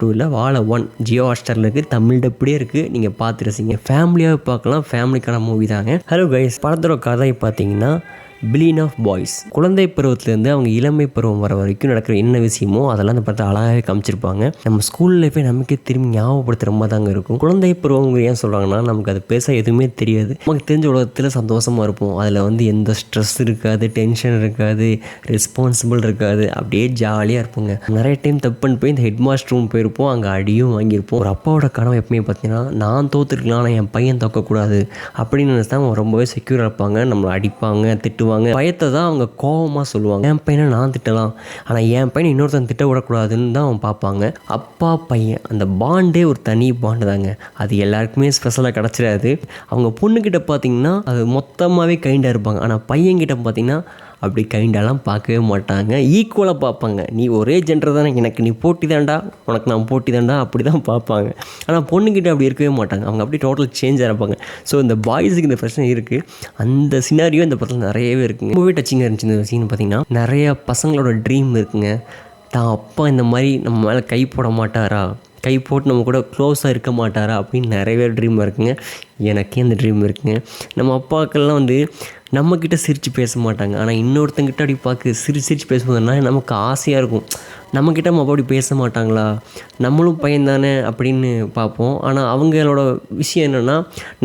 2ல வாழ 1 ஜியோ ஹாட்ஸ்டாரில் இருக்குது. தமிழ் டப்லேயே இருக்குது. நீங்கள் பார்த்து ரசிங்க. ஃபேமிலியாக பார்க்கலாம். ஃபேமிலிக்கான மூவி தாங்க. ஹலோ கைஸ், படத்தோட கதை பார்த்தீங்கன்னா பில்லியன் ஆஃப் பாய்ஸ். குழந்தை பருவத்திலேருந்து அவங்க இளமை பருவம் வர வரைக்கும் நடக்கிற என்ன விஷயமோ அதெல்லாம் அந்த படத்தை அழகாகவே காமிச்சிருப்பாங்க. நம்ம ஸ்கூல் லைஃபே நமக்கே திரும்பி ஞாபகப்படுத்துகிற மாதிரி தாங்க இருக்கும். குழந்தை பருவம் ஏன் சொல்கிறாங்கன்னா, நமக்கு அது பேச எதுவுமே தெரியாது. நமக்கு தெரிஞ்ச உலகத்தில் சந்தோஷமாக இருப்போம். அதில் வந்து எந்த ஸ்ட்ரெஸ் இருக்காது, டென்ஷன் இருக்காது, ரெஸ்பான்சிபிள் இருக்காது. அப்படியே ஜாலியாக இருப்போங்க. நிறைய டைம் தப்பு பண்ணி போய் இந்த ஹெட் மாஸ்டர் ரூம் போயிருப்போம். அங்கே அடியும் வாங்கியிருப்போம். ஒரு அப்பாவோட கனவு எப்பவுமே பார்த்தீங்கன்னா, நான் தோற்றுருக்கலாம் ஆனால் என் பையன் தோக்கக்கூடாது அப்படின்னு நினச்சா அவங்க ரொம்பவே செக்யூராக இருப்பாங்க. நம்மளை அடிப்பாங்க, திட்டுவாங்க. பயத்தை தான் அவங்க கோபமாக சொல்லுவாங்க. என் பையனை நான் திட்டலாம், ஆனால் என் பையனை இன்னொருத்தன் திட்ட விடக்கூடாதுன்னு தான் அவங்க பார்ப்பாங்க. அப்பா பையன் அந்த பாண்டே ஒரு தனி பாண்டு தாங்க. அது எல்லாருக்குமே ஸ்பெஷலாக கிடச்சிடாது. அவங்க பொண்ணுக்கிட்ட பார்த்தீங்கன்னா அது மொத்தமாகவே கைண்டாக இருப்பாங்க. ஆனால் பையன்கிட்ட பார்த்தீங்கன்னா அப்படி கைண்டாலாம் பார்க்கவே மாட்டாங்க. ஈக்குவலாக பார்ப்பாங்க. நீ ஒரே ஜென்டர் தானே, எனக்கு நீ போட்டி தாண்டா, உனக்கு நான் போட்டி தாண்டா, அப்படி தான் பார்ப்பாங்க. ஆனால் பொண்ணுக்கிட்ட அப்படி இருக்கவே மாட்டாங்க. அவங்க அப்படியே டோட்டல் சேஞ்சாக இருப்பாங்க. ஸோ இந்த பாய்ஸுக்கு இந்த பிரச்சனை இருக்குது. அந்த சினாரியோ இந்த படத்தில் நிறையவே இருக்குங்க. ரொம்பவே டச்சிங்காக இருந்துச்சு இந்த சீன். பார்த்திங்கன்னா நிறையா பசங்களோட ட்ரீம் இருக்குங்க. தான் அப்பா இந்த மாதிரி நம்ம மேலே கை போட மாட்டாரா, கை போட்டு நம்ம கூட க்ளோஸாக இருக்க மாட்டாரா அப்படின்னு நிறையவே ட்ரீம் இருக்குங்க. எனக்கே அந்த ட்ரீம் இருக்குங்க. நம்ம அப்பாக்கள்லாம் வந்து நம்மக்கிட்ட சிரித்து பேச மாட்டாங்க. ஆனால் இன்னொருத்தங்கிட்ட அப்படி பார்க்க சிரித்து பேசும்போதுன்னா நமக்கு ஆசையாக இருக்கும். நம்மக்கிட்ட நம்ம அப்படி பேச மாட்டாங்களா, நம்மளும் பையன் தானே அப்படின்னு பார்ப்போம். ஆனால் அவங்களோட விஷயம் என்னென்னா,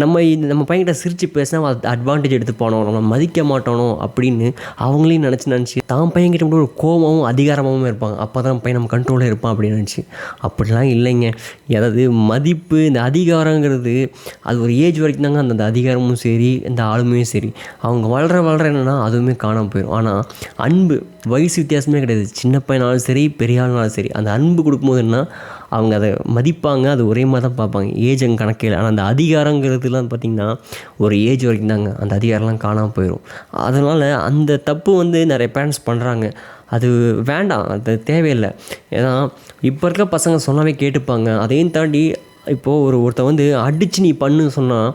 நம்ம பையன்கிட்ட சிரித்து பேசினா அட்வான்டேஜ் எடுத்துப்பானோ, நம்ம மதிக்க மாட்டானோ அப்படின்னு அவங்களையும் நினச்சி தான் பையன்கிட்ட மட்டும் ஒரு கோபமாகவும் அதிகாரமாகவும் இருப்பாங்க. அப்போ தான் பையன் நம்ம கண்ட்ரோலில் இருப்பான் அப்படின்னு நினச்சி. அப்படிலாம் இல்லைங்க. அதாவது மதிப்பு, இந்த அதிகாரங்கிறது அது ஒரு ஏஜ் வரைக்கும் தாங்க. அந்த அதிகாரமும் சரி, இந்த ஆளுமையும் சரி, அவங்க வளர என்னென்னா அதுவுமே காணாமல் போயிடும். ஆனால் அன்பு வயசு வித்தியாசமே கிடையாது. சின்ன பையனாலும் சரி, பெரிய ஆளுனாலும் சரி, அந்த அன்பு கொடுக்கும்போதுன்னா அவங்க அதை மதிப்பாங்க. அது ஒரே மாதிரி தான் பார்ப்பாங்க. ஏஜ் அங்கே கணக்கில். ஆனால் அந்த அதிகாரங்கிறதுலாம் பார்த்திங்கன்னா ஒரு ஏஜ் வரைக்கும் தாங்க. அந்த அதிகாரம்லாம் காணாமல் போயிடும். அதனால் அந்த தப்பு வந்து நிறைய பேரண்ட்ஸ் பண்ணுறாங்க. அது வேண்டாம், அது தேவையில்லை. ஏன்னா இப்போ இருக்க பசங்க சொன்னாவே கேட்டுப்பாங்க. அதையும் தாண்டி இப்போது ஒருத்தன் வந்து அடித்து நீ பண்ணுன்னு சொன்னால்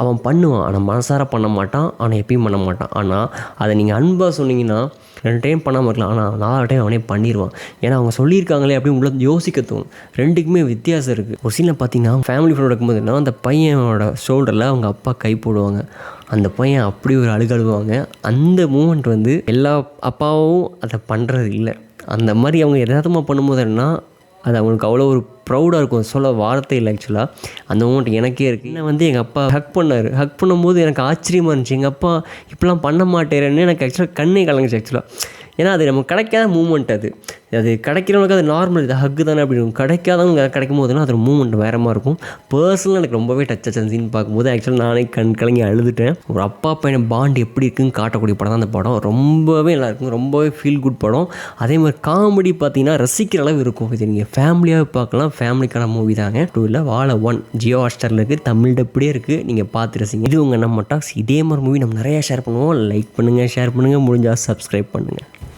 அவன் பண்ணுவான். ஆனால் மனசார பண்ண மாட்டான். ஆனால் எப்பயும் பண்ண மாட்டான். ஆனால் அதை நீங்கள் அன்பாக சொன்னீங்கன்னா 2 டைம் பண்ணாமல் இருக்கலாம். ஆனால் 4 டைம் அவனே பண்ணிடுவான். ஏன்னா அவங்க சொல்லியிருக்காங்களே அப்படின்னு உள்ள யோசிக்க தோணும். ரெண்டுக்குமே வித்தியாசம் இருக்குது. ஒரு சீனில் பார்த்தீங்கன்னா ஃபேமிலி ஃபோட்டோ எடுக்கும்போதுன்னா அந்த பையனோட ஷோல்டரில் அவங்க அப்பா கை போடுவாங்க. அந்த பையன் அப்படி ஒரு அழுவாங்க. அந்த மூமெண்ட் வந்து எல்லா அப்பாவும் அதை பண்ணுறது இல்லை. அந்த மாதிரி அவங்க எதார்த்தமாக பண்ணும்போது என்னன்னா அது அவங்களுக்கு அவ்வளோ ஒரு ப்ரௌடாக இருக்கும். சொல்ல வார்த்தை இல்லை. ஆக்சுவலாக அந்த மூமெண்ட் எனக்கே இருக்குது. என்ன வந்து எங்கள் அப்பா ஹக் பண்ணார். ஹக் பண்ணும்போது எனக்கு ஆச்சரியமாக இருந்துச்சு. எங்கள் அப்பா இப்படிலாம் பண்ண மாட்டேறேன்னு எனக்கு ஆக்சுவலாக கண்ணே கலங்குச்சு. ஆக்சுவலாக ஏன்னா அது நமக்கு கிடைக்காத மூமெண்ட். அது கிடைக்கிறவங்களுக்கு அது நார்மல், இது ஹக்கு தானே அப்படின்னு. கிடைக்காதவங்க கிடைக்கும் போதுன்னா அது ஒரு மூமெண்ட் வேறு மாதிரி இருக்கும். பர்சனலாக எனக்கு ரொம்பவே டச் ஆச்சு அந்த சீன் பார்க்கும்போது. ஆக்சுவலாக நானே கலங்கி அழுதுட்டேன். ஒரு அப்பா பையன் பாண்ட் எப்படி இருக்குன்னு காட்டக்கூடிய படம் தான் அந்த படம். ரொம்பவே நல்லா இருக்கும். ரொம்பவே ஃபீல் குட் படம். அதே மாதிரி காமெடி பார்த்தீங்கன்னா ரசிக்கிற அளவு இருக்கும். இது நீங்கள் ஃபேமிலியாக பார்க்கலாம். ஃபேமிலிக்கான மூவி தாங்க. 2ல வாழ 1 ஜியோ ஹாட்ஸ்டாரில் இருக்குது. தமிழ் டப்லேயே இருக்குது. நீங்கள் பார்த்து ரசிங்க. இது உங்கள் நம்ம டாக்ஸ். இதே மாதிரி மூவி நம்ம நிறையா ஷேர் பண்ணுவோம். லைக் பண்ணுங்கள், ஷேர் பண்ணுங்கள், முடிஞ்சால் சப்ஸ்கிரைப் பண்ணுங்கள்.